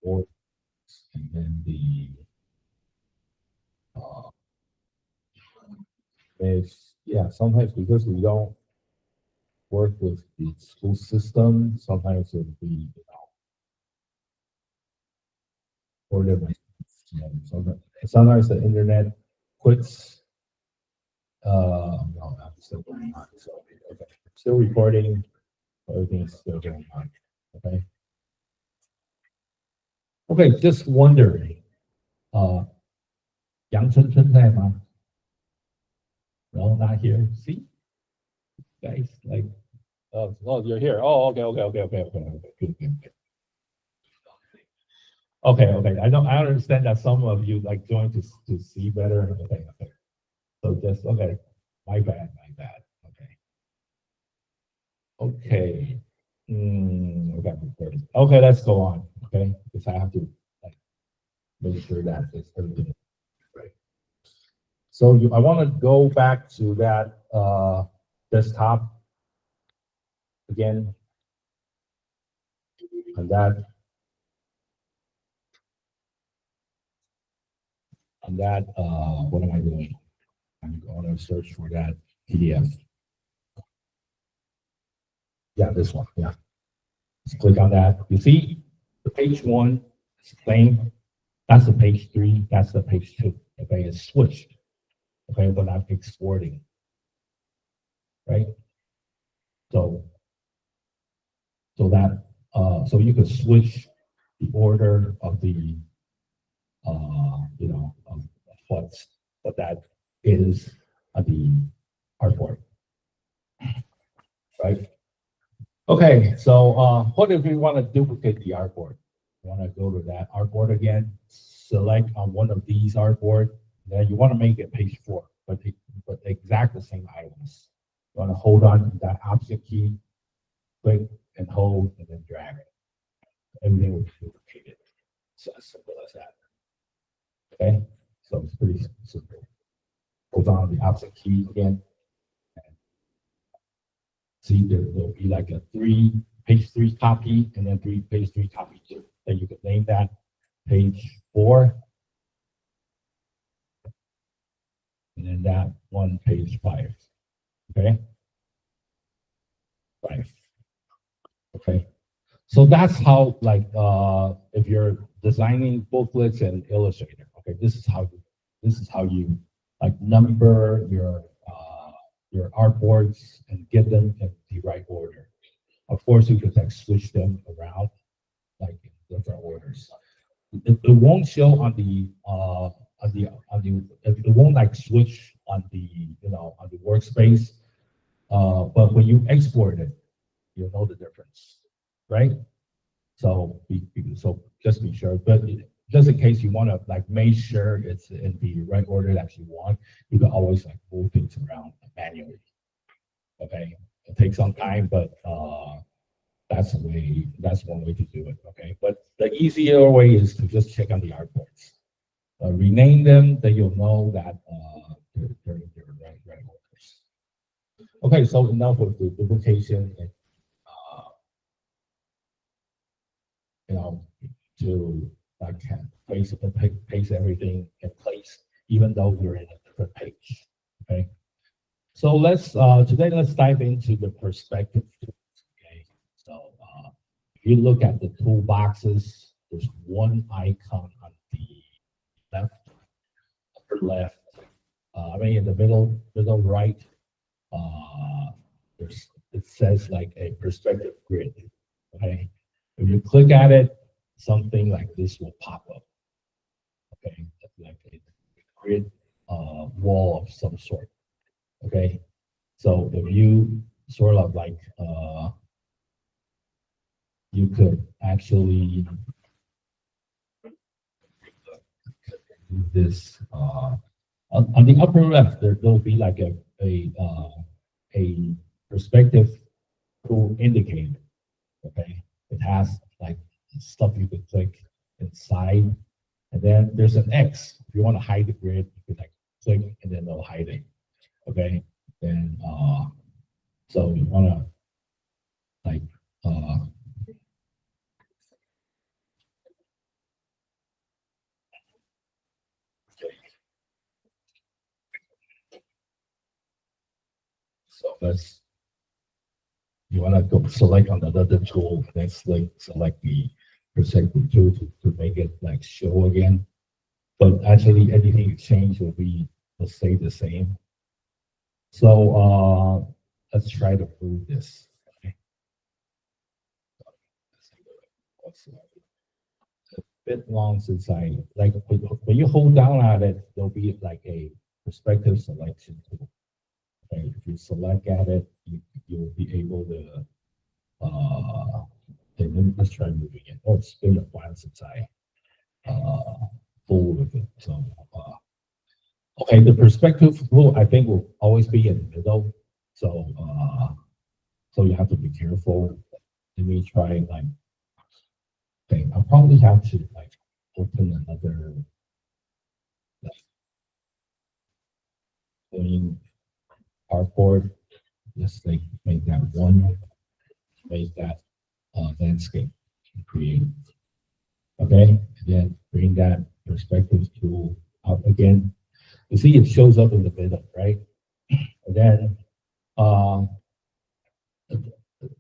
boards, and then the uh, is yeah. Sometimes because we don't work with the school system, sometimes it'll be or different. Sometimes the internet quits. No, I'm still going on. So okay, still recording. Everything's still going on. Okay. Okay, just wondering. 杨春春在吗? No, not here. See, guys, like, oh, you're here. Oh, okay. Good. Okay. I understand that some of you like join to see better. Okay. So just okay. My bad. Okay. Okay, let's go on. Okay, because I have to like make sure that it's everything right. So I want to go back to that desktop again, and what am I doing? I'm going to search for that PDF. Yeah, this one. Yeah, just click on that. You see the page one is plain. That's the page three. That's the page two. Okay, it's switched. Okay, but I'm exporting. Right. So so you could switch the order of the of what that is the artwork, right? Okay, so what if we want to duplicate the artboard? You want to go to that artboard again, select on one of these artboard, then you want to make it page four, but exact the same items. You want to hold on to that option key, click and hold, and then drag it. Everything will be duplicated. So as simple as that. Okay, so it's pretty simple. Hold on the option key again. See, there'll be like a page three copy, and then page three copy two. Then you can name that page four, and then that one page five. Okay, five. Okay, so that's how like if you're designing booklets and Illustrator. Okay, this is how you like number your artboards and get them in the right order. Of course, you could like switch them around like in different orders. It won't show on the it won't like switch on the on the workspace. But when you export it, you'll know the difference, right? So so just be sure. But just in case you want to like make sure it's in the right order that you want, you can always like move things around manually. Okay, it takes some time, but that's one way to do it. Okay, but the easier way is to just check on the artboards, rename them, then you'll know that they're in their right orders. Okay, so enough with the duplication and you know to like paste everything in place, even though you're in a different page. Okay, so today let's dive into the perspective. Okay, so if you look at the toolboxes, there's one icon on the left, upper left. I mean, in the middle right, it says like a perspective grid. Okay, if you click at it, something like this will pop up. Okay, like a grid wall of some sort. Okay, so if you sort of like you could actually do this on the upper left. There'll be like a perspective tool indicator. Okay, it has like stuff you could click inside, and then there's an X. If you want to hide the grid, you could like click and then it'll hide it. Okay, then so you want to like because you want to go select on another tool, then select the perspective tool to make it like show again. But actually, anything you change will stay the same. So let's try to prove this. Okay. It's a bit long since I like when you hold down at it, there'll be like a perspective selection tool. Okay, if you select at it, you'll be able to okay, let's try moving it. Oh, it's been a while since I fool with it. So okay, the perspective tool I think will always be in the middle. So so you have to be careful. Let me try like okay, I'll probably have to like open another like clean artboard. Just like make that one, make that landscape create. Okay, and then bring that perspective tool up again. You see it shows up in the middle, right? And then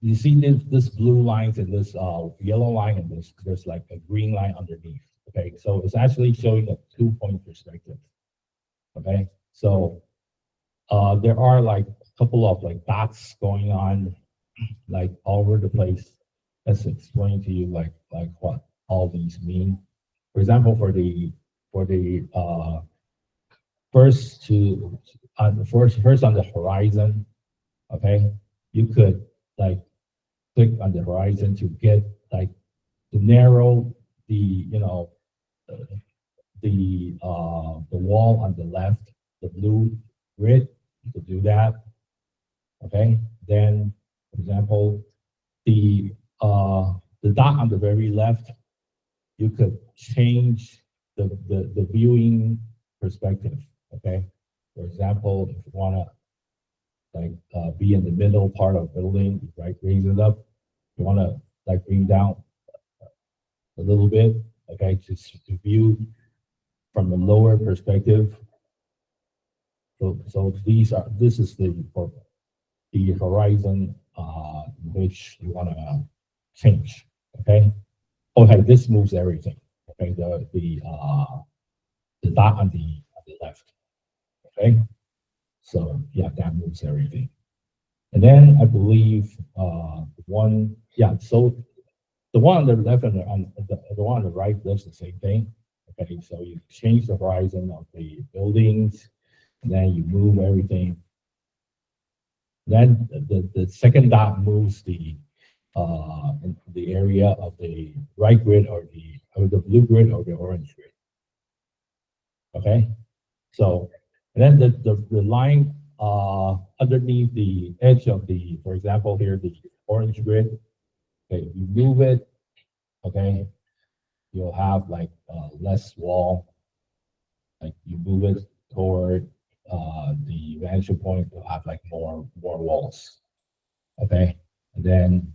you see this blue lines and this yellow line and there's like a green line underneath. Okay, so it's actually showing a 2-point perspective. Okay, so there are like a couple of like dots going on like all over the place. Let's explain to you like what all these mean. For example, for the first on the horizon, okay, you could like click on the horizon to get like to narrow the uh, the wall on the left, the blue grid. You could do that. Okay. Then, for example, the dot on the very left, you could change the viewing perspective. Okay. For example, if you want to like be in the middle part of the building, right, raise it up. You want to like bring down a little bit, okay, just to view from the lower perspective. So this is for the horizon which you want to change. Okay. Okay, this moves everything. Okay, the dot on the left. Okay. So yeah, that moves everything. And then I believe one, yeah, so the one on the left and the one on the right does the same thing. Okay, so you change the horizon of the buildings, and then you move everything. Then the second dot moves the area of the right grid or the blue grid or the orange grid. Okay, so and then the line underneath the edge of for example, here the orange grid. Okay, you move it. Okay, you'll have like less wall. Like you move it toward the vantage point, you'll have like more walls. Okay, and then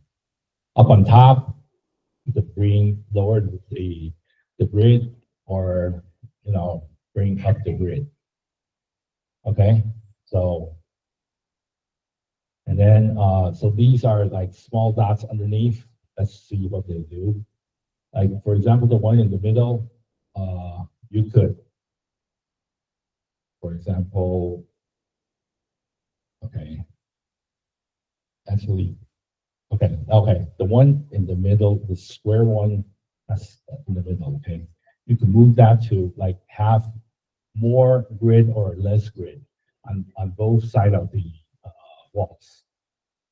up on top, lower the grid, or bring up the grid. Okay, so and then so these are like small dots underneath. Let's see what they do. Like for example, the one in the middle, you could, for example, okay, actually, okay, the one in the middle, the square one, that's in the middle. Okay, you can move that to like have more grid or less grid on both sides of the walls.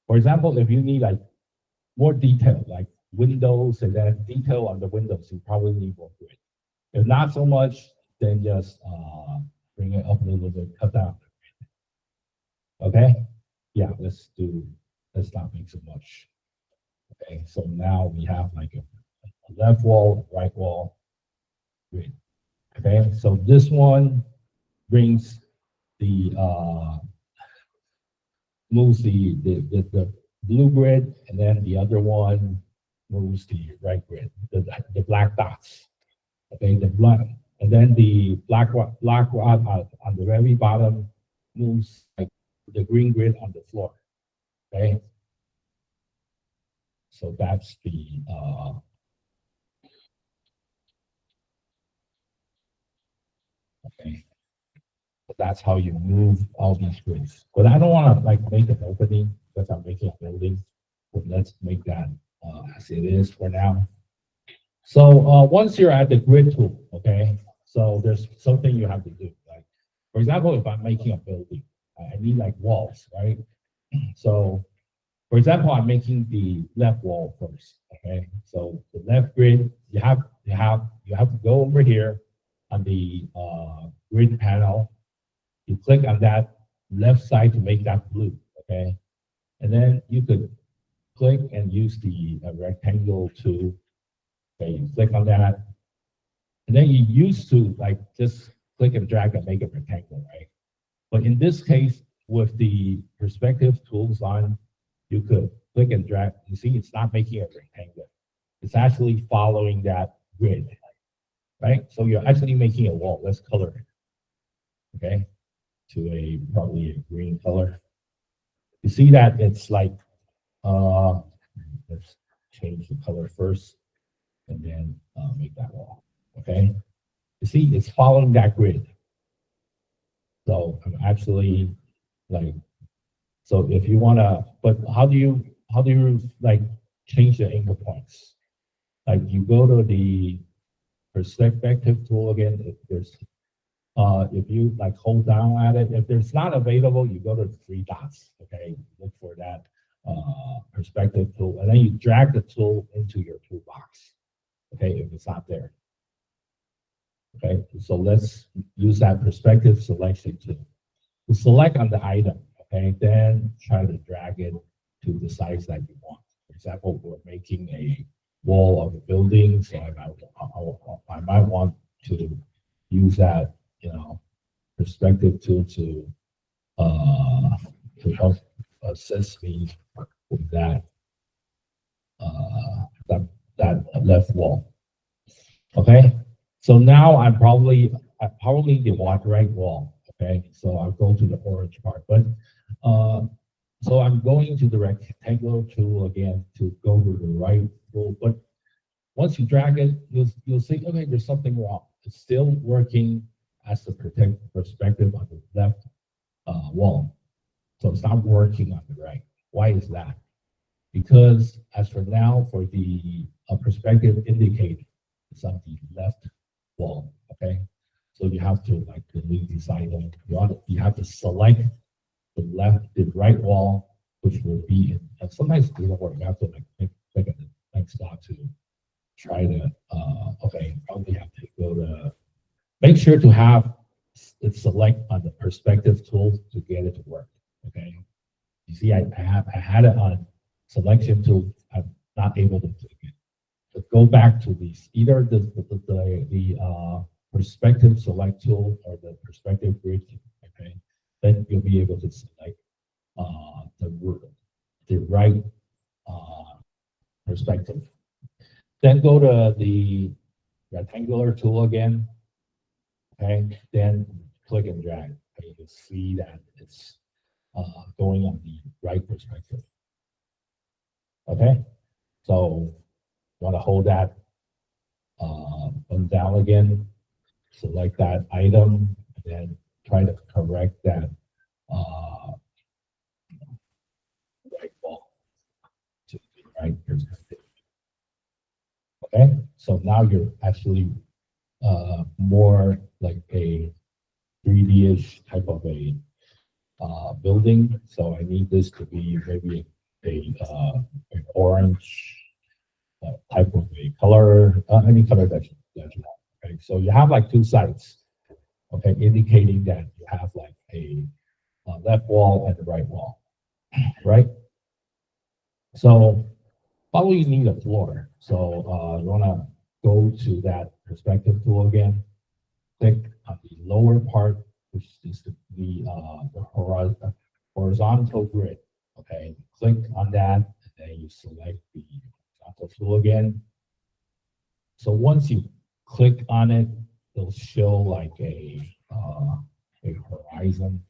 For example, if you need like more detail, like windows and then detail on the windows, you probably need more grid. If not so much, then just bring it up a little bit, cut down. Okay, yeah, let's not make so much. Okay, so now we have like a left wall, right wall grid. Okay, so this one brings the moves the blue grid, and then the other one moves the right grid, the black dots. Okay, the black, and then the black rod on the very bottom moves like the green grid on the floor. Okay. So that's the, okay. So that's how you move all these grids. But I don't want to like make an opening because I'm making a building. But let's make that as it is for now. So once you're at the grid tool, okay, so there's something you have to do. Like, for example, if I'm making a building, I need like walls, right? So, for example, I'm making the left wall first, okay? So the left grid, you have to go over here on the grid panel. You click on that left side to make that blue, okay? And then you could click and use the rectangle tool. Okay, you click on that, and then you used to like just click and drag and make a rectangle, right? But in this case, with the perspective tools on, you could click and drag. You see, it's not making a rectangle. It's actually following that grid, right? So you're actually making a wall. Let's color it, okay, to a probably a green color. You see that it's like, let's change the color first and then make that wall, okay? You see, it's following that grid. So I'm actually like, so if you wanna, but how do you like change the anchor points? Like you go to the perspective tool again, if there's, if you like hold down at it, if there's not available, you go to the three dots, okay? Look for that perspective tool, and then you drag the tool into your toolbox, okay, if it's not there. Okay, so let's use that perspective selection tool to select on the item, okay, then try to drag it to the size that you want. For example, we're making a wall of a building, so I might want to use that, you know, perspective tool to help assist me with that that left wall. Okay, so now I probably the right wall. Okay, so I'll go to the orange part, but so I'm going to the rectangular tool again to go to the right tool. But once you drag it, you'll see, okay, there's something wrong. It's still working as the perspective on the left wall, so it's not working on the right. Why is that? Because as for now, for the perspective indicator, it's on the left wall, okay? So you have to like delete this item. You have to select the right wall, which will be in, and sometimes it doesn't work. You have to like click on the next dot to try to, okay, probably have to go to, make sure to have it select on the perspective tool to get it to work, okay? You see, I had it on selection tool. I'm not able to click it. So go back to these, either the perspective select tool or the perspective grid, okay? Then you'll be able to select the right perspective. Then go to the rectangular tool again, okay? Then click and drag. And you can see that it's going on the right perspective. Okay, so want to hold that button down again, select that item, and then try to correct that right wall to the right perspective. Okay, so now you're actually more like a 3D-ish type of a building. So I need this to be maybe an orange type of a color, any color that you want. Okay, so you have like two sides, okay, indicating that you have like a left wall and the right wall, right? So probably you need a floor. So you want to go to that perspective tool again, click on the lower part, which is the horizontal grid. Okay, click on that, and then you select the horizontal tool again. So once you click on it, it'll show like a horizon.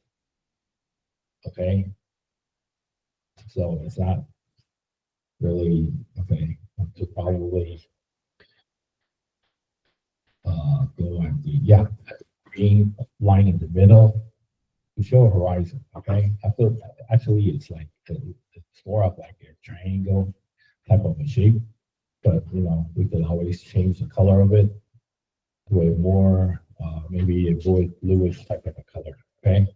Okay. So it's not really okay to probably go at the at the green line in the middle to show a horizon. Okay, actually it's like it's more of like a triangle type of a shape, but we could always change the color of it to a more maybe a bluish type of a color. Okay,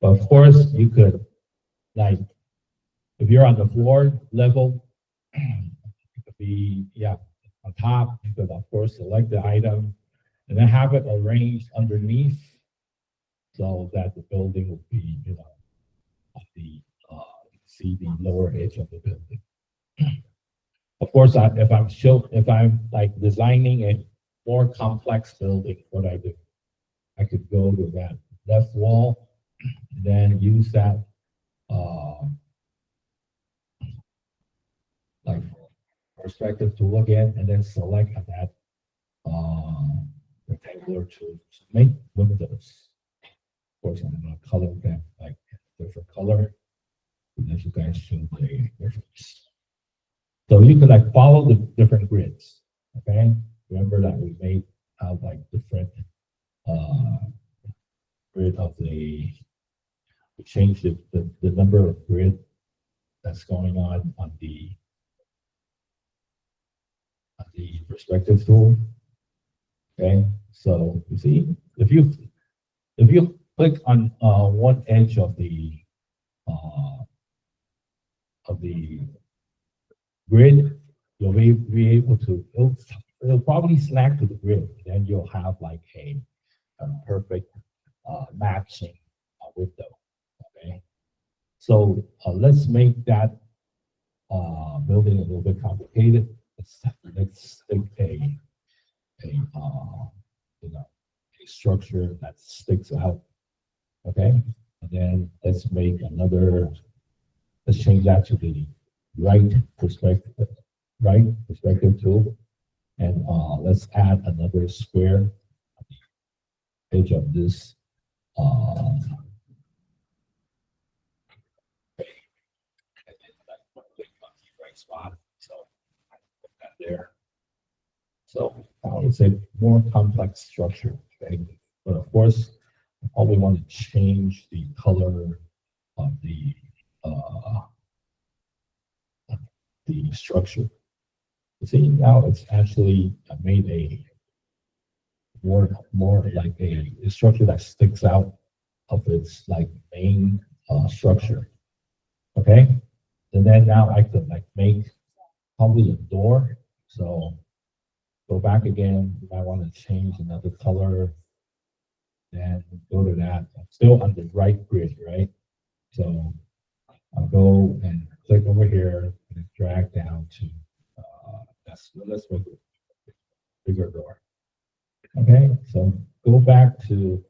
but of course you could like if you're on the floor level, it could be on top. You could of course select the item and then have it arranged underneath so that the building will be on the see the lower edge of the building. Of course, if I'm like designing a more complex building, what I do, I could go to that left wall, then use that like perspective tool again, and then select on that rectangular to make windows. Of course, I'm gonna color them like different color, and as you guys show the difference. So you could like follow the different grids. Okay, remember that we made out like different grid of we changed the number of grid that's going on the perspective tool. Okay, so you see if you click on one edge of the grid, you'll be able to it'll probably snag to the grid. Then you'll have like a perfect matching window. Okay, so let's make that building a little bit complicated. Let's take a a structure that sticks out. Okay, and then let's make another. Let's change that to the right perspective tool, and let's add another square on the edge of this. Right spot. So I put that there. So I would say more complex structure. Okay, but of course, I probably want to change the color of the structure. You see now it's actually made a more like a structure that sticks out of its like main structure. Okay, and then now I could like make probably a door. So go back again. If I want to change another color, then go to that. I'm still on the right grid, right? So I'll go and click over here and drag down to let's make it a bigger door. Okay, so go back to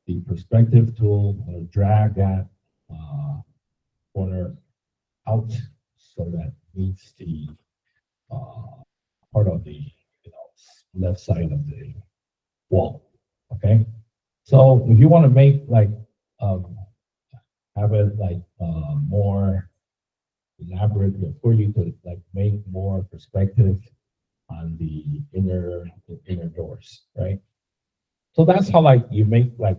the perspective tool. I'm going to drag that corner out so that meets the part of the left side of the wall. Okay, so if you want to make like have it like more elaborate, or you could like make more perspective on the inner doors, right? So that's how like you make like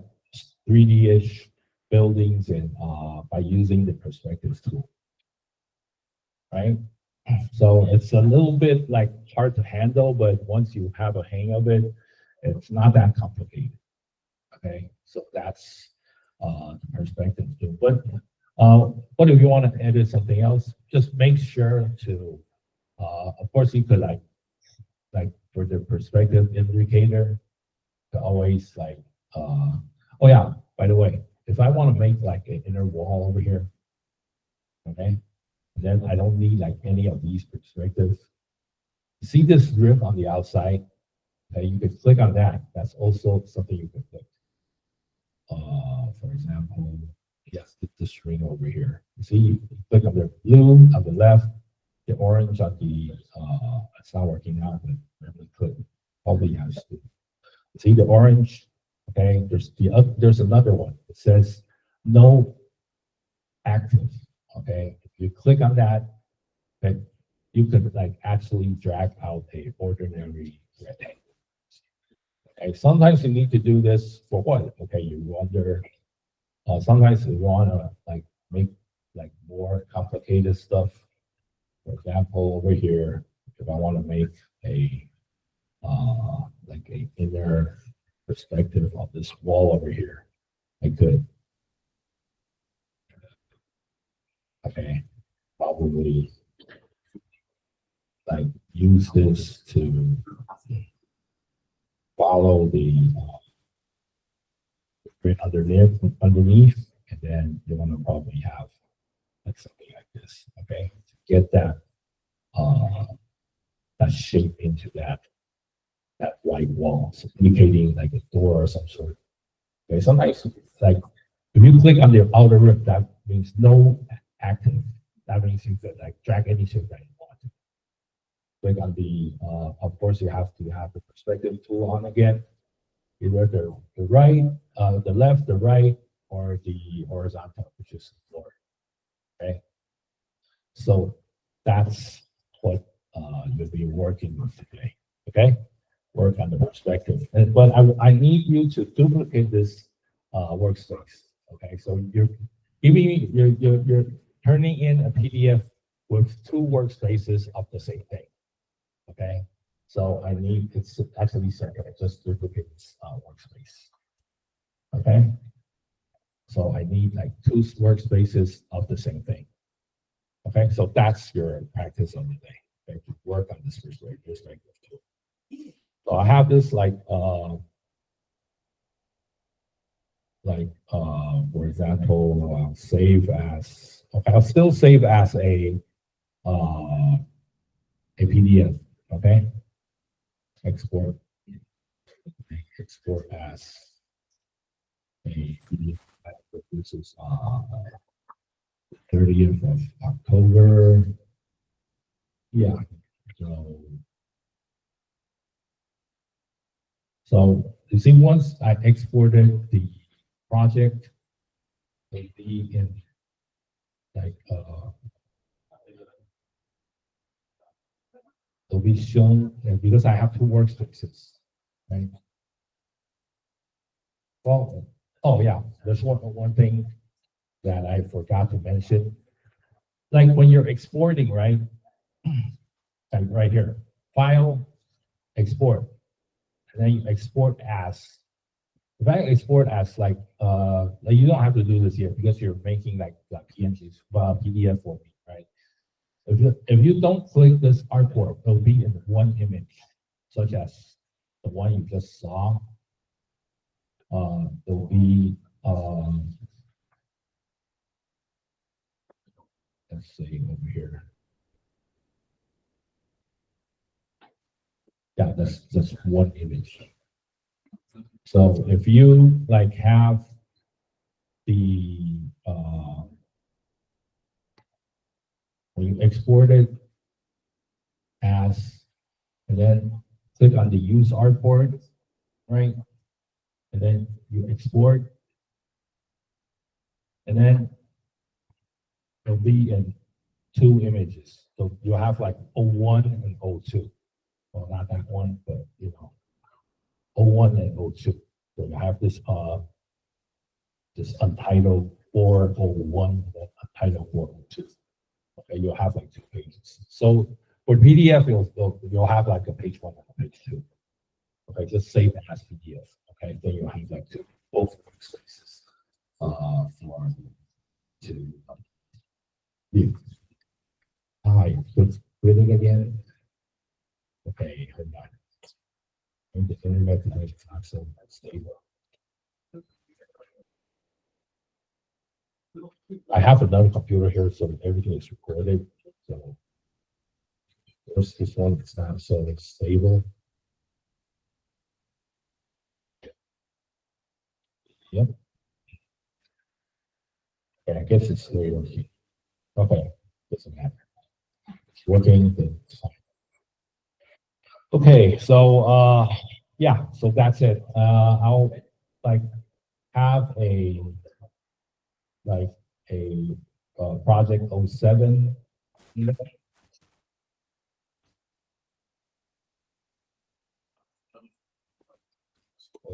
3D-ish buildings and by using the perspective tool, right? So it's a little bit like hard to handle, but once you have a hang of it, it's not that complicated. Okay, so that's the perspective tool. But if you want to edit something else, just make sure to, of course, you could like for the perspective indicator, to always like, oh yeah, by the way, if I want to make like an inner wall over here, okay, then I don't need like any of these perspectives. See this strip on the outside? Okay, you could click on that. That's also something you can click. For example, yes, this ring over here. You see, you click on the blue on the left, the orange on the, it's not working out, but remember click, probably has to. See the orange, okay, there's another one. It says no active, okay. If You click on that, and you could like actually drag out a ordinary rectangle. Okay, sometimes you need to do this for what? Okay, you wonder. Sometimes you want to like make like more complicated stuff. For example, over here, if I want to make a like a inner perspective of this wall over here, I could. Okay, probably like use this to follow the grid underneath, and then you're gonna probably have like something like this. Okay, to get that that shape into that white wall, so indicating like a door or some sort. Okay, sometimes like if you click on the outer rim, that means no active. That means you could like drag any shape that you want. Click on the, of course, you have to have the perspective tool on again. Either the right, the left, the right, or the horizontal, which is the floor. Okay, so that's what you'll be working with today. Okay, work on the perspective, but I need you to duplicate this workspace. Okay, so you're turning in a PDF with two workspaces of the same thing. Okay, so I need it's actually separate. Just duplicate this workspace. Okay, so I need like two workspaces of the same thing. Okay, so that's your practice of the day. Okay, to work on this perspective too. So I have this like for example, save as. Okay, I'll still save as a PDF. Okay, export as a PDF. This is 30th of October. Yeah. So you see, once I exported the project, it'll be in like it'll be shown because I have two workspaces, right? Well, oh yeah, there's one thing that I forgot to mention. Like when you're exporting, right? Like right here, file, export, and then you export as. If I export as like you don't have to do this here because you're making like PNGs, PDF for me, right? If you don't click this artwork, it'll be in one image, such as the one you just saw. There'll be let's see over here. Yeah, that's just one image. So if you like have the when you export it as, and then click on the use artboard, right? And then you export, and then it'll be in two images. So you have like O1 and O2. Well, not that one, but you know, O1 and O2. So you have this untitled 401 and then untitled 402. Okay, you'll have like two pages. So for PDF, you'll have like a page 1 and a page 2. Okay, just save it as PDF. Okay, then you'll have like both workspaces for to view. Hi, let's read it again. Okay, hold on. And the internet connection is not so stable. I have another computer here, so everything is recorded. So first, this one is not so stable. Yep. Okay, I guess it's still working. Okay, doesn't matter. It's working. It's fine. Okay, so yeah, so that's it. I'll like have a project 07.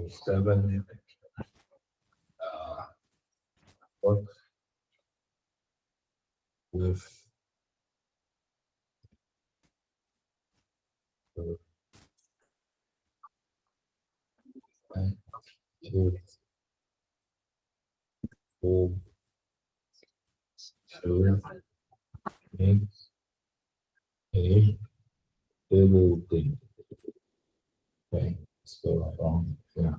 07 work with the to hold to make a building. Okay, so wrong. Yeah.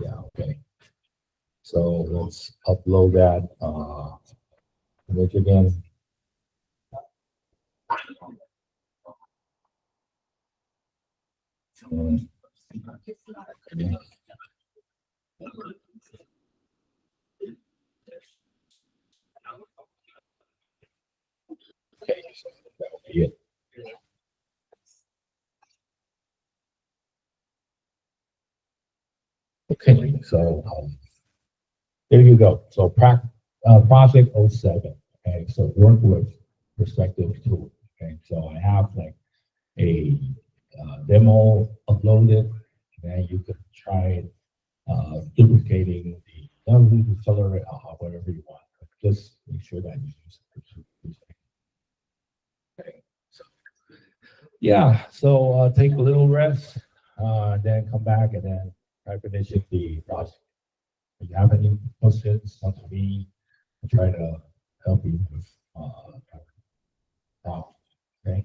Yeah, okay. So let's upload that image again. Yeah. Okay, so that will be it. Okay, so there you go. So project 07. Okay, so work with perspective tool. Okay, so I have like a demo uploaded, and you could try duplicating the accelerate whatever you want. Just make sure that you use it. Okay, so yeah, so take a little rest, then come back and then try finishing the project. If you have any questions, come to me. I'll try to help you with okay.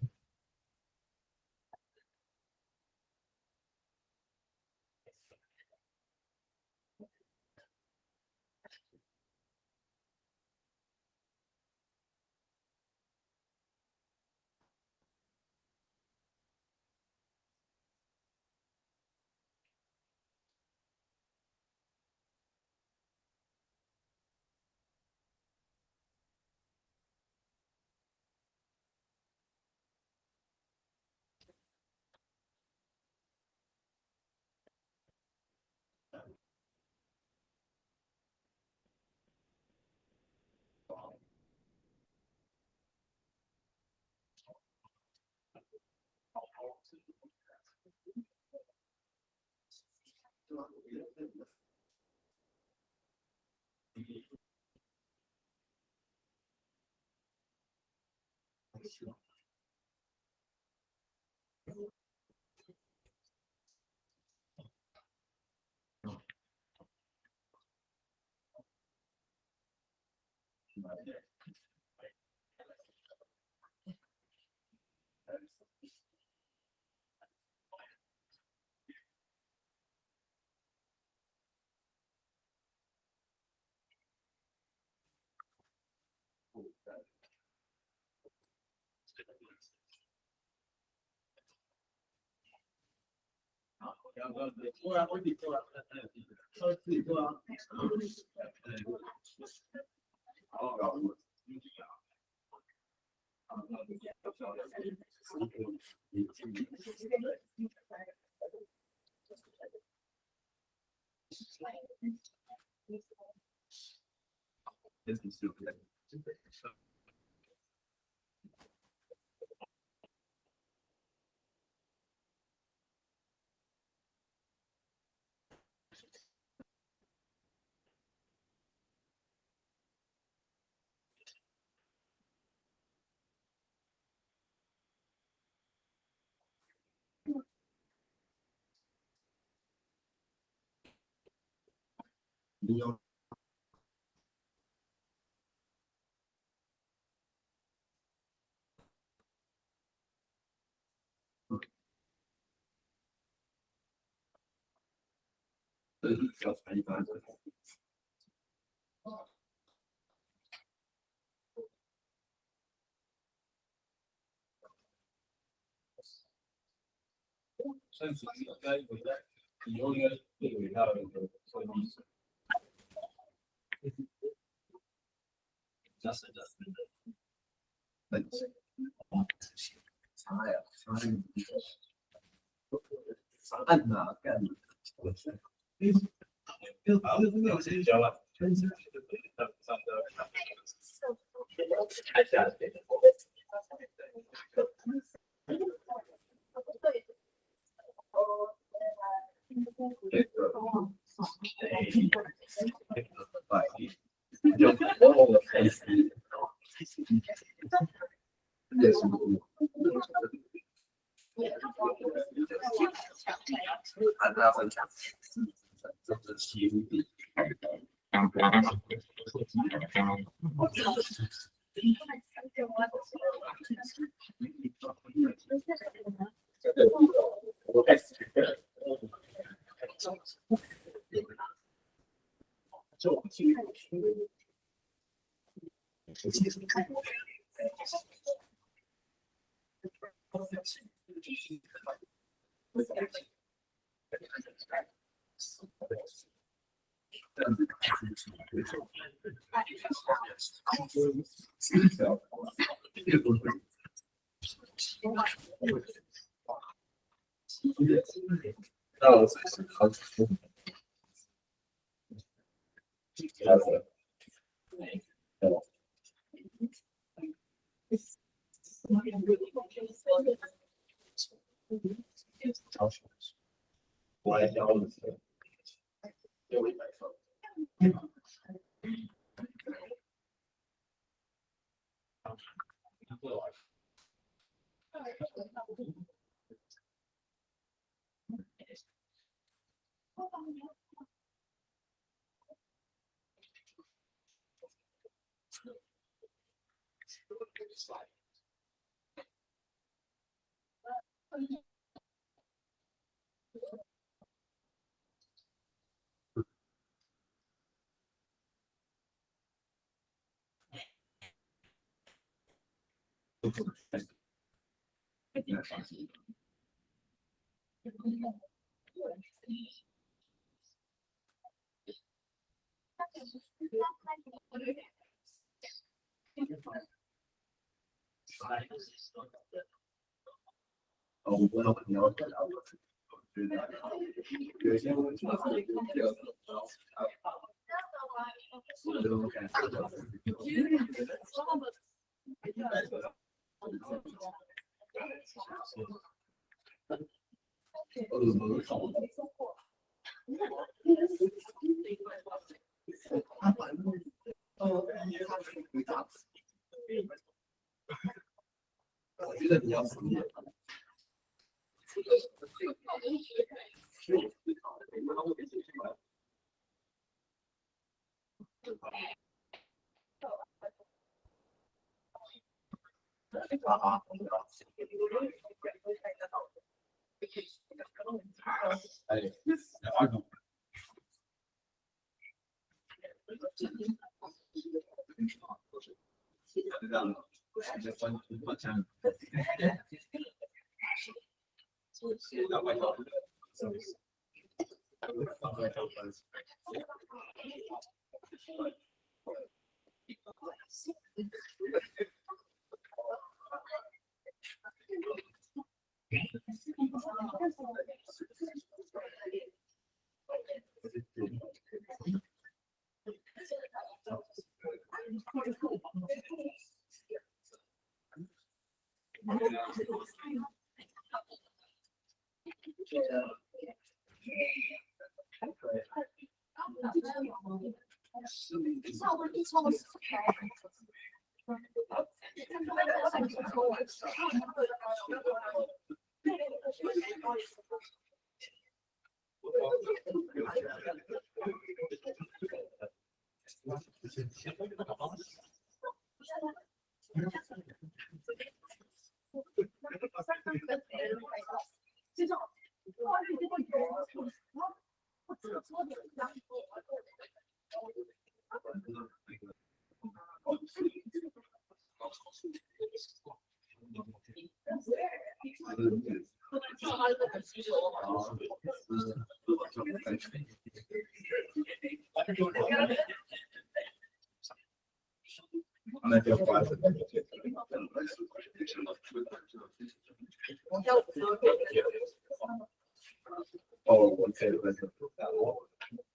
哦，我可以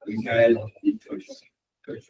应该可以。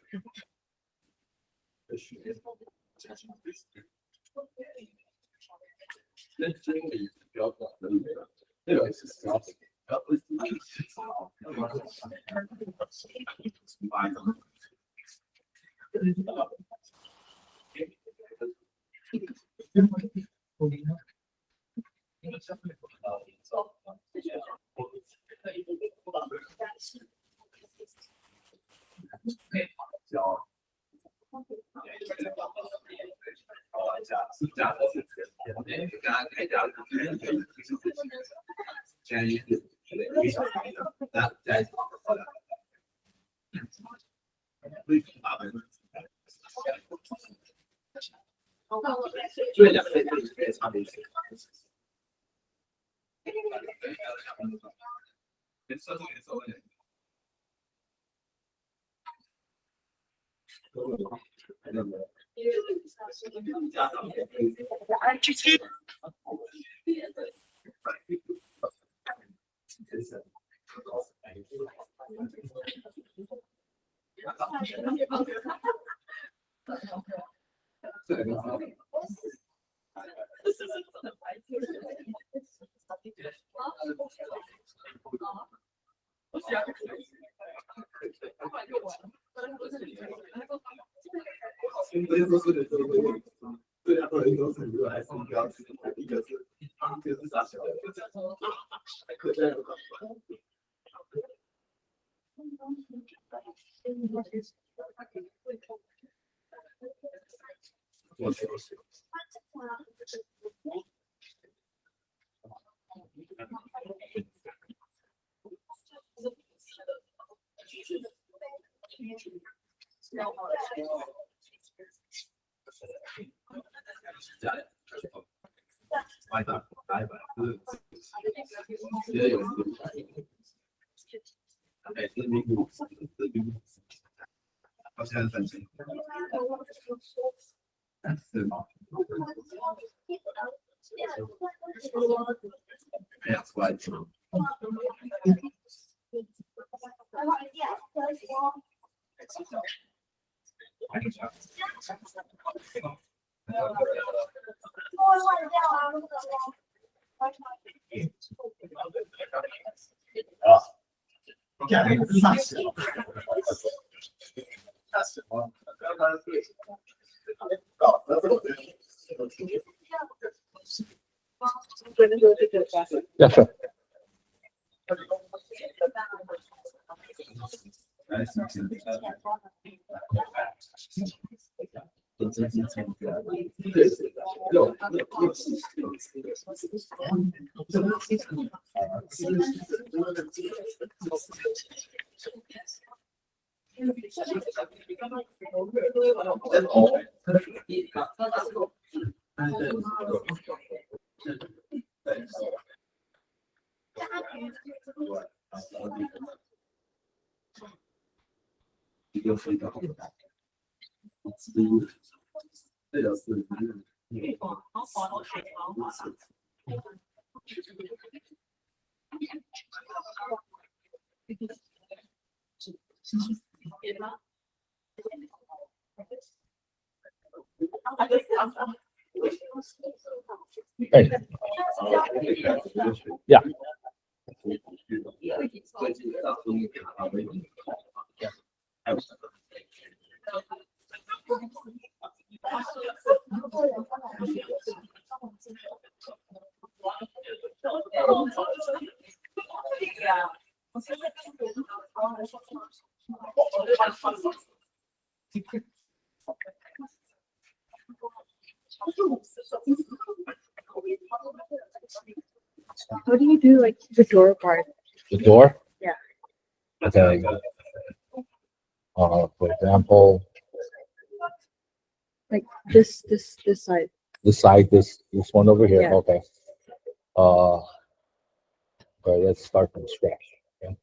Yeah, sure. Hey. Yeah. How do you do like the door part? The door? Yeah. Okay. For example, Like this side. this side, this one over here. Yeah. Okay. Okay, let's start from scratch. Okay.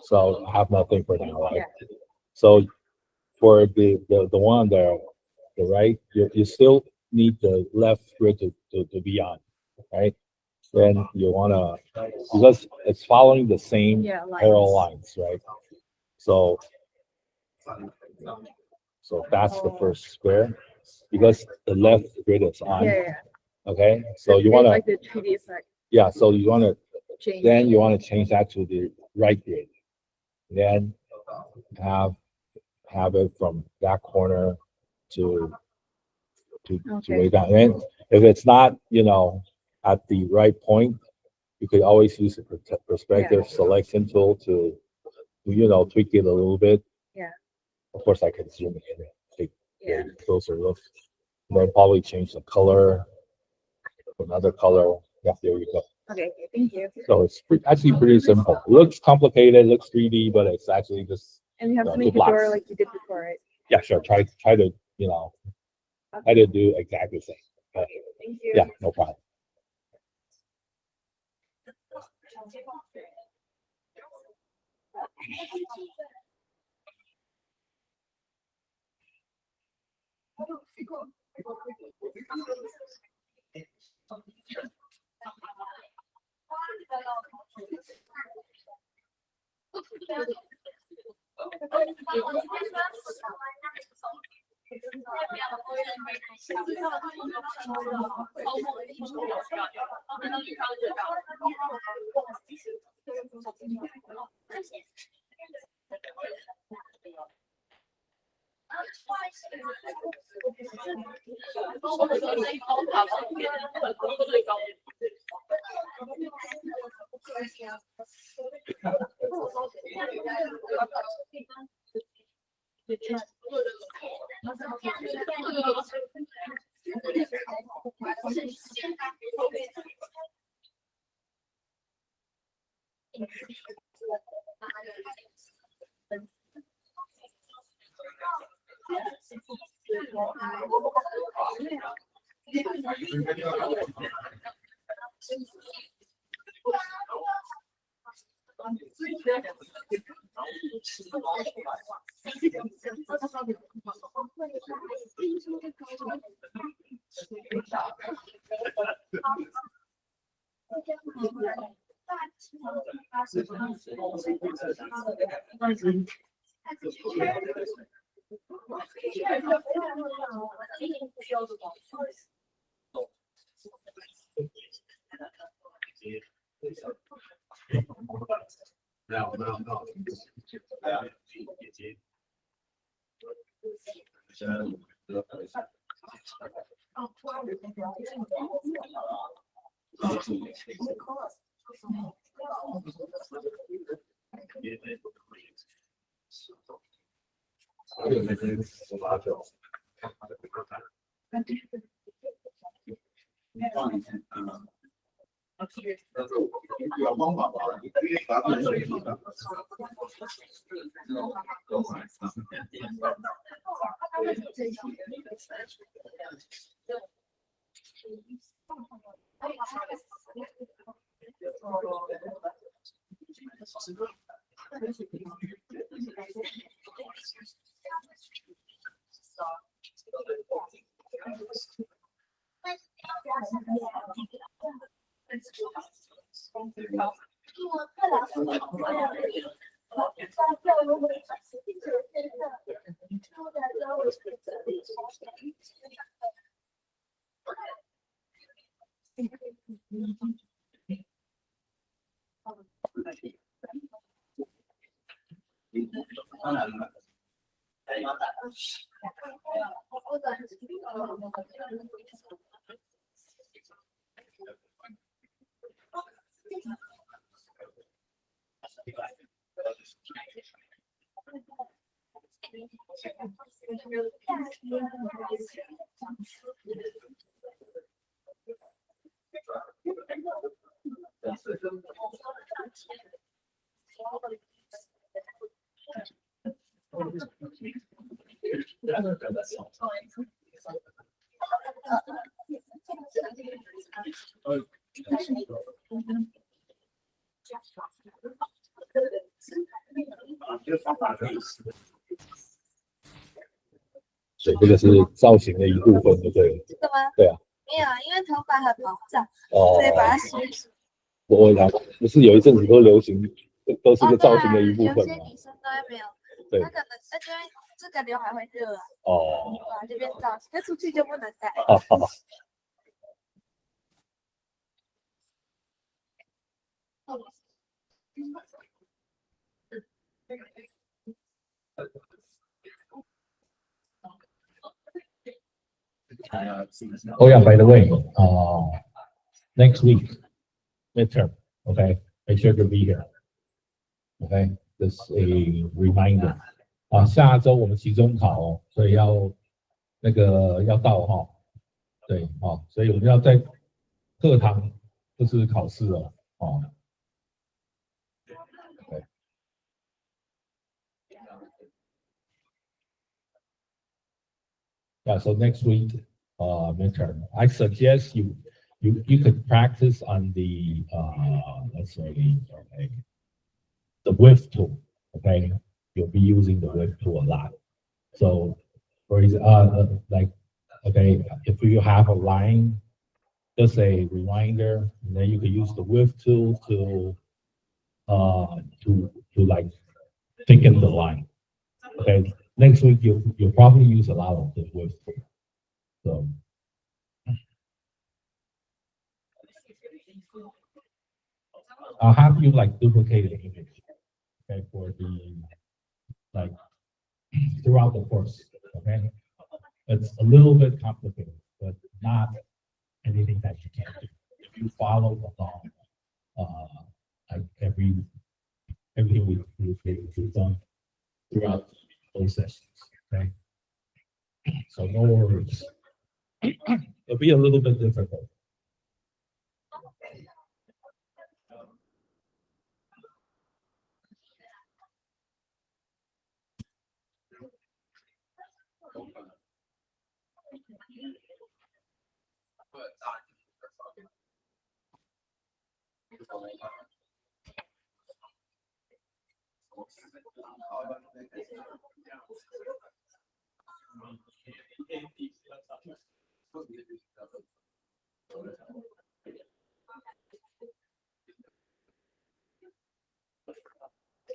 So I have nothing for now, right? Yeah. So for the one there, the right, you still need the left grid to be on, right? Then you wanna, because it's following the same Yeah, arrow lines. lines, right? So that's the first square. because the left grid is on. Yeah. Okay, so you It's wanna, like the 3D effect yeah, so you wanna, change. then you wanna change that to the right grid. Then have it from that corner to Okay. way down. And if it's not, at the right point, you could always use the perspective selection tool to, tweak it a little bit. Yeah. Of course, I can zoom in and take Yeah. a closer look. And then probably change the color to another color. Yeah, there you go. Okay, thank you. So it's actually pretty simple. It looks complicated, looks 3D, but it's actually just, And you have to two make the blocks. door like you did before, right? yeah, sure. Try to, try to do exactly the same. Okay, thank you. Yeah, no problem.所以这个是造型的一部分，对不对？这个吗？对啊。没有啊，因为头发很毛躁，哦所以把它洗一洗。我想不是有一阵子都流行，都是个造型的一部分有些嘛。女生都会没有，对她可能因为这个刘海会热啊，哦，把这边造型，那出去就不能戴。哦，Oh yeah, by the way, next week, midterm, okay? Make sure to be here. Okay, this is a reminder. 下周我们期中考哦，所以要到哈，对，所以我们要在课堂就是考试了，对。Yeah, so next week, midterm, I suggest you could practice on the let's say okay, the width tool. Okay, you'll be using the width tool a lot. So for like okay, if you have a line, just a reminder, and then you can use the width tool to like thicken the line. Okay, next week you'll probably use a lot of the width tool. So I'll have you like duplicate the image, okay, for the like throughout the course. Okay, it's a little bit complicated, but not anything that you can't do. If you follow along, like everything we've done throughout those sessions. Okay, so no worries. It'll be a little bit difficult.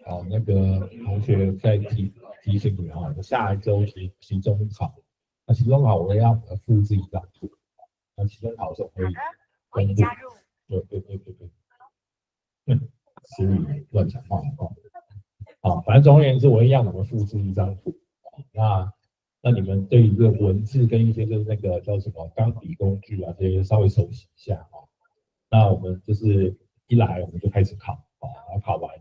好，那个同学再提醒你哈，下一周期中考，那期中考我要复制一张图，那期中考的时候可以公布。对，Siri 乱讲话好，反正总而言之，我会让你们复制一张图。那你们对于这个文字跟一些就是那个叫什么钢笔工具啊这些稍微熟悉一下那我们就是一来我们就开始考然后考完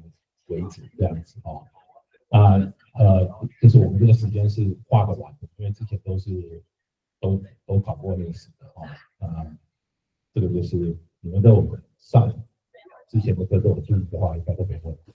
为止这样子就是我们这个时间是画得完的，因为之前都考过类似的这个就是你们都有上之前的课都有注意的话，应该都没问题。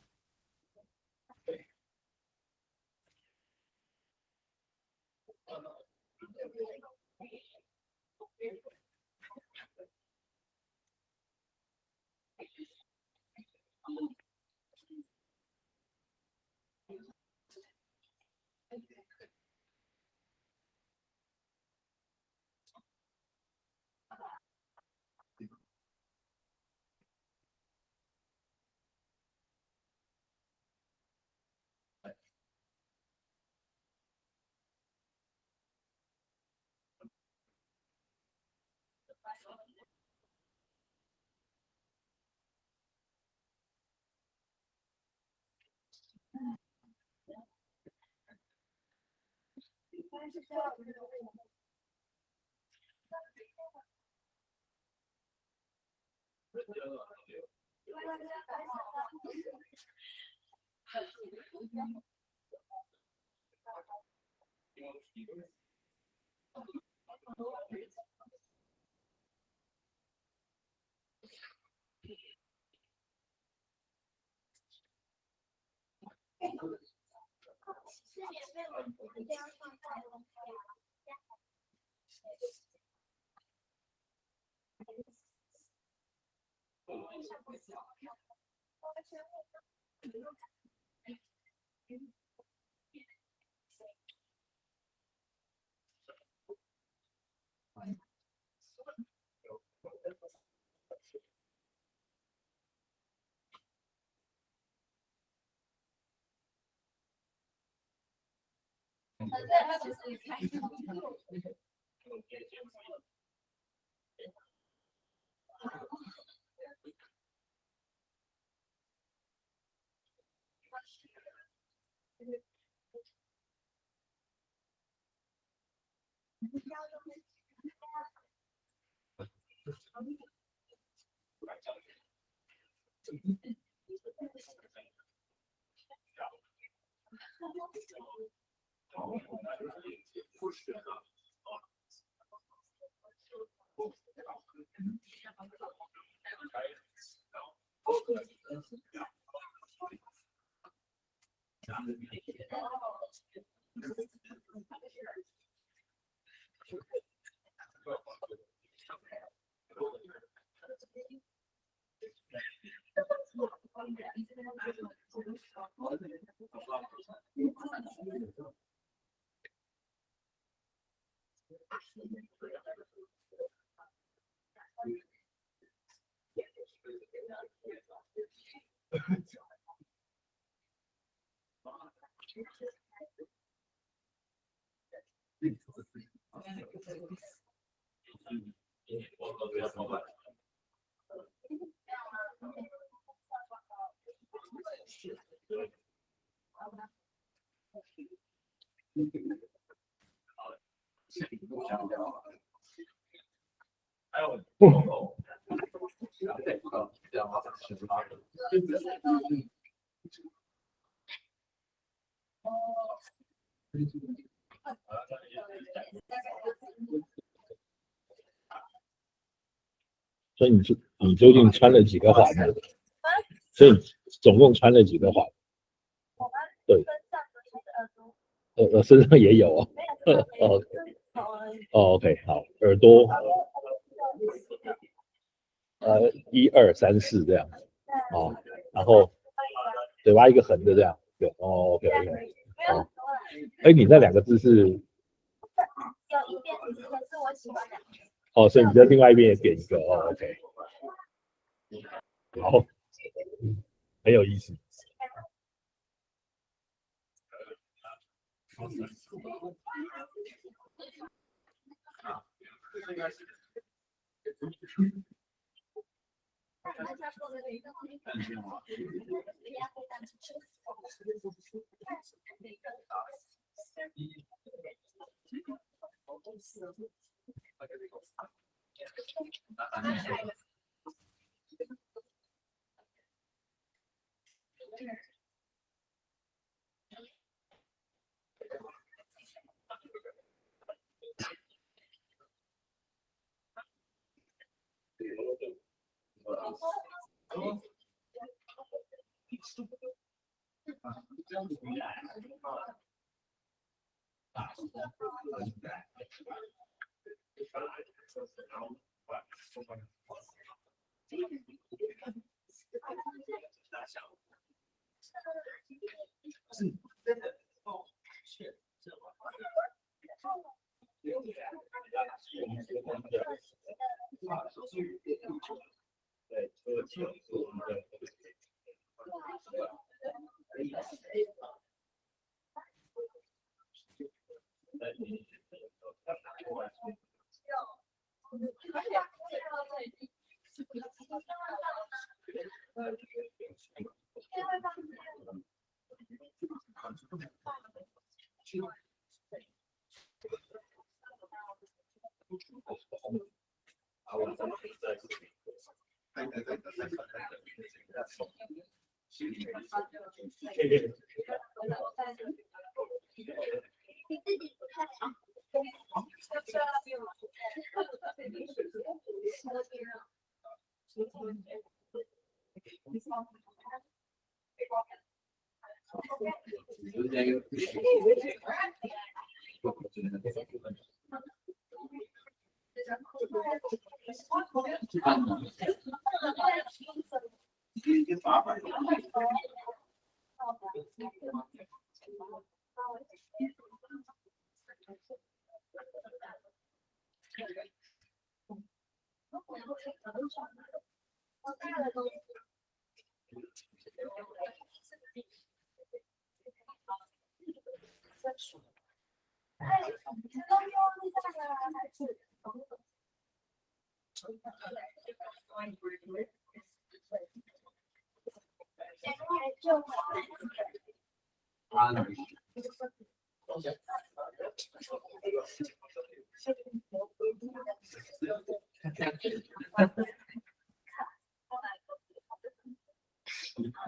所以你究竟穿了几个环呢？所以总共穿了几个环？对，身上也有哦。OK， 好，耳朵1、2、3、4这样，哦，然后嘴巴一个横的这样，有哦 ，OK， 好，你那2个字是？有一边可是我喜欢的。哦，所以你在另外一边也点一个哦 ，OK， 好，很有意思。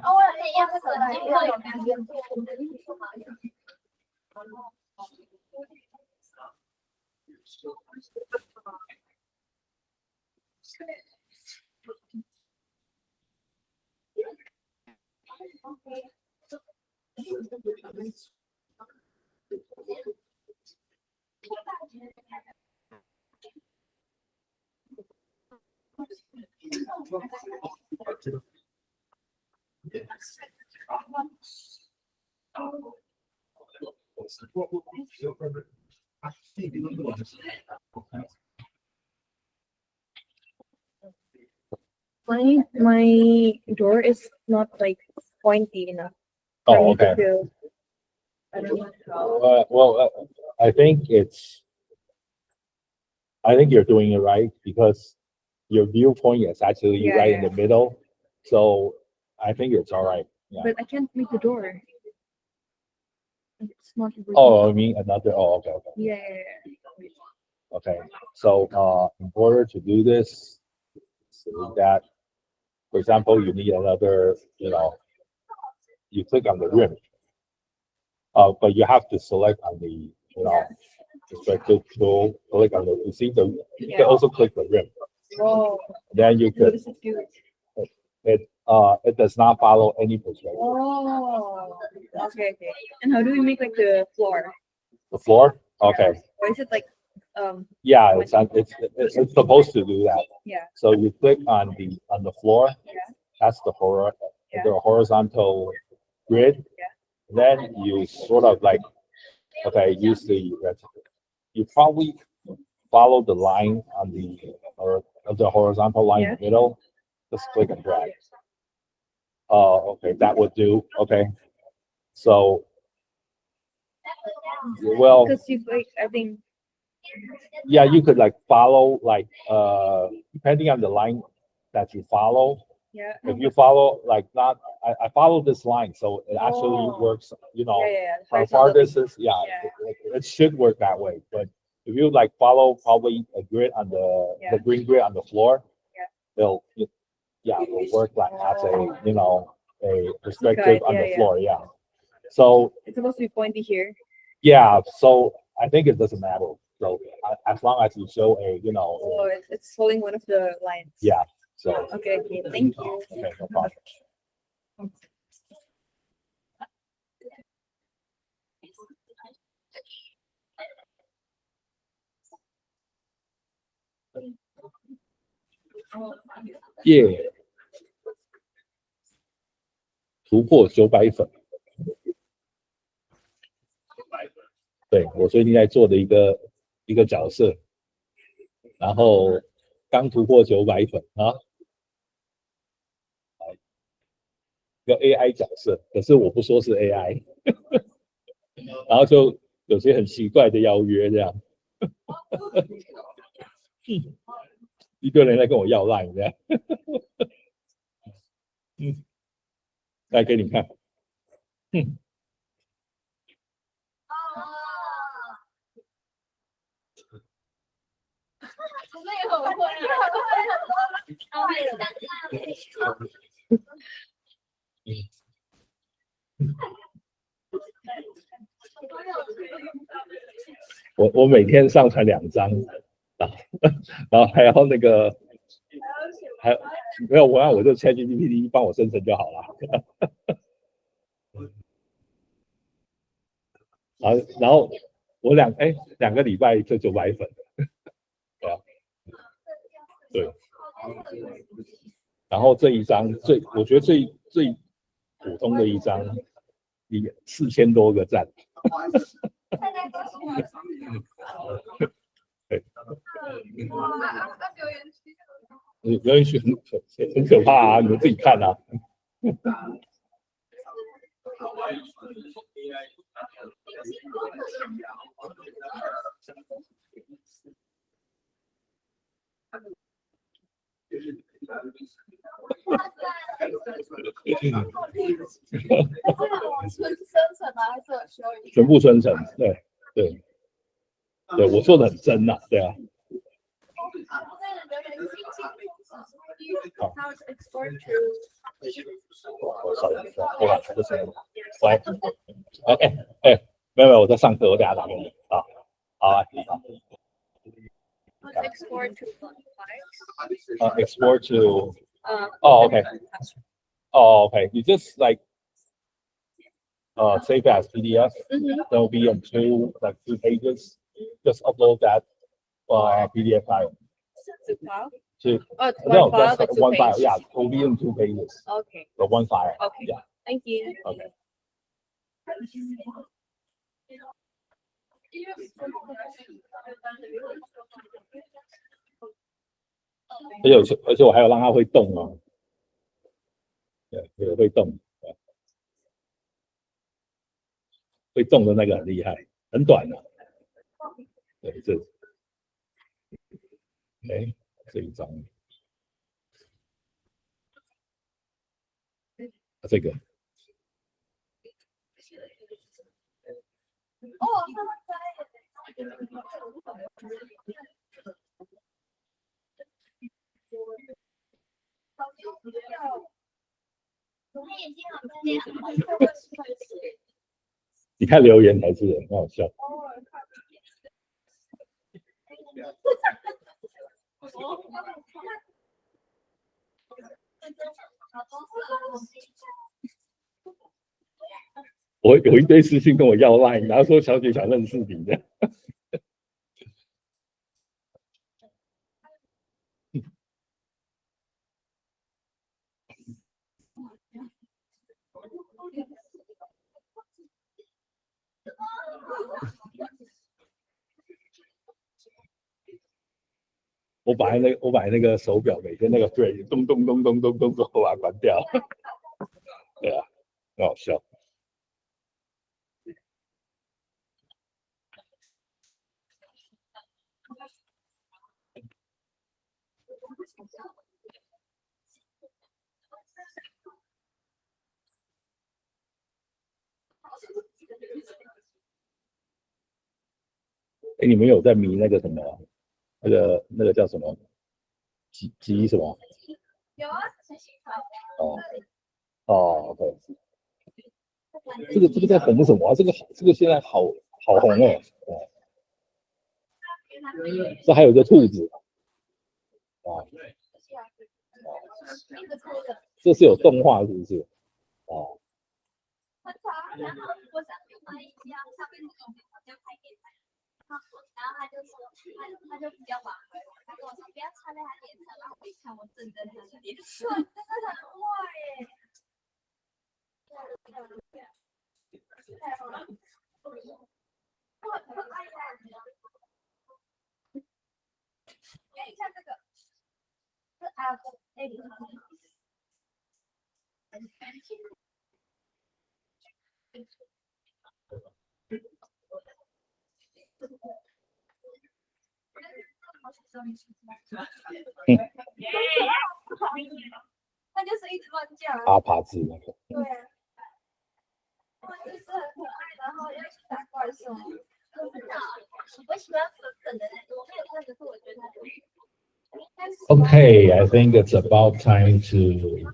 哦，我也要这个来，因为有感觉。My door is not like pointy enough for Oh, me to okay. feel. I don't know. I think you're doing it right because your viewpoint is actually Yeah, right in yeah. the middle. So I think it's all right. Yeah. But I can't make the door. It's not working. Oh, I mean another. Oh, okay, okay. Yeah, yeah, yeah. Okay. So in order to do this, so that, for example, you need another, you click on the rim. But you have to select on the, perspective tool, click on the, you see you can also click the rim. Oh, Then you what could, does it do? it does not follow any perspective. Oh, okay, okay. And how do we make like the floor? The floor? Okay. Or is it like, Yeah, it's supposed to do that. yeah, So you click on the floor. Yeah. That's the Yeah. horizontal grid. Yeah. Then you sort of like, okay, use you probably follow the line on the horizontal line in the middle. Just click and drag. Okay, that would do. Okay. So, well, because you like, I think, yeah, you could like follow like depending on the line that you follow. yeah. If you follow like not, I follow this line, so it actually Oh. works. Yeah, yeah. How far this is, Yeah. it should work that way. But if you like follow probably a grid on the green grid on the floor, it'll work like as a perspective Guide, on yeah, the yeah. floor. Yeah. So It's supposed to be pointy here. yeah, so I think it doesn't matter. So as long as you show Oh, it's holding one of the lines. yeah. So Okay, okay. Thank you. okay, no problem.耶，突破900粉。对，我最近在做的一个角色，然后刚突破900粉啊，一个 AI 角色，可是我不说是 AI， 然后就有些很奇怪的邀约这样，一堆人在跟我要 line 这样，来给你看，我每天上传2张，然后还要那个，还没有我就 ChatGPT 帮我生成就好了。然后我2个礼拜就900粉，对啊，对。然后这一张我觉得最普通的一张，也4000多个赞。对，留言区很可怕啊，你们自己看啊。生成吗？还是有修一全部生成，对对对，我做的很真呐、对啊。How is export to 我稍等一下，我把这个声音，喂，没有，我在上课，我等下打给你啊。好啊，好 export to files? export to Uh, oh okay oh okay you just like save as PDF. mhm. There will be on two pages. Just upload that PDF file To file? to Oh, no one file, just but two one file. pages. Yeah, it will be in 2 pages. Okay, The one file. okay. Yeah. Thank you. Okay. 而且我还有让它会动哦。对，也会动。对会动的那个很厉害，很短的、对，这一张，这个哦，他们我眼睛好像这样，你看留言才是很好笑。我有一堆私信跟我要 line， 然后说小姐想认识你的。我把那个手表每天那个对咚咚咚咚咚咚咚，我把它关掉。对啊，很好笑。哎，你们有在迷那个什么？那个叫什么？鸡什么？有啊，哦哦，OK。这个在红什么啊？这个现在好红哦。这还有一个兔子啊，这是有动画是不是？哦，很吵啊。然后我上去买一家，上面那种好像开电台，然后他就说，他就比较晚回来，他跟我说不要插在他脸上，然后我一看我正在他的脸上，真的很坏耶。太好了，我很爱呀。你看这个，是啊，哎，他就是一直乱叫啊。阿帕兹那个。对啊，就是很可爱，然后要去打怪兽。我喜欢粉粉的那种，我没有看，可是我觉得它。Okay, I think it's about time to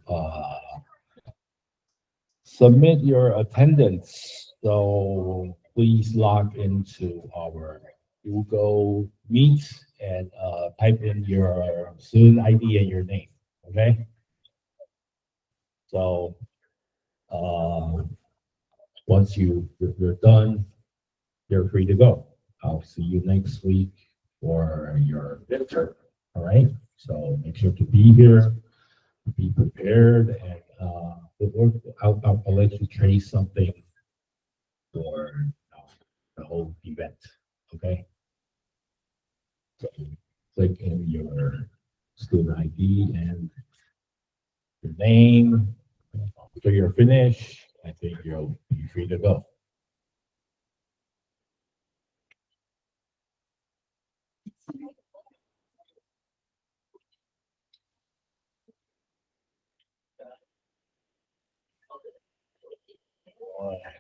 submit your attendance. So please log into our Google Meet and type in your student ID and your name. Okay. So once you're done, you're free to go. I'll see you next week for your midterm. All right. So make sure to be here, be prepared, and I'll let you trace something for the whole event. Okay. So click in your student ID and your name. After you're finished, I think you'll be free to go. Yes.